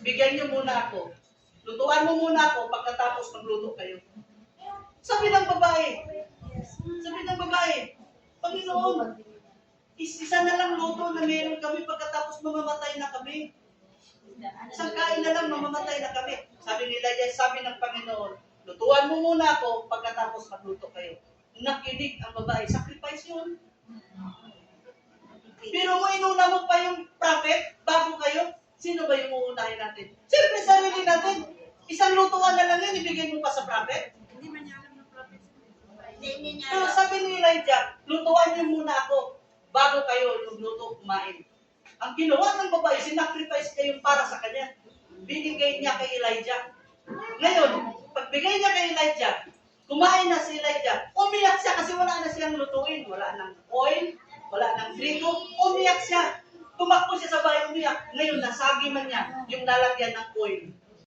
bigyan niyo muna ako. Lutuan mo muna ako pagkatapos magluto kayo. Sabi ng babae, Panginoon, isa na lang luto na meron kami pagkatapos mamamatay na kami. Isang kain na lang, mamamatay na kami. Sabi nila, sabi ng Panginoon, lutuan mo muna ako pagkatapos magluto kayo. Nakinig ang babae, sacrifice yun. Pero mo inuna mo pa yung prophet bago kayo, sino ba yung uunahin natin? Siyempre, sarili natin. Isang lutuan na lang yan, ibigay mo pa sa prophet. Hindi man niya alam ng prophet. Pero sabi ni Elijah, lutuan niyo muna ako bago kayo lugluto, kumain. Ang ginawa ng babae, sinacrifice kayo para sa kanya. Binigay niya kay Elijah. Ngayon, pagbigay niya kay Elijah, kumain na si Elijah, umiyak siya kasi wala na siyang lutuin. Wala nang oil, wala nang trigo, umiyak siya. Tumakbo siya sa bahay, umiyak. Ngayon, nasagi man niya yung lalagyan ng oil.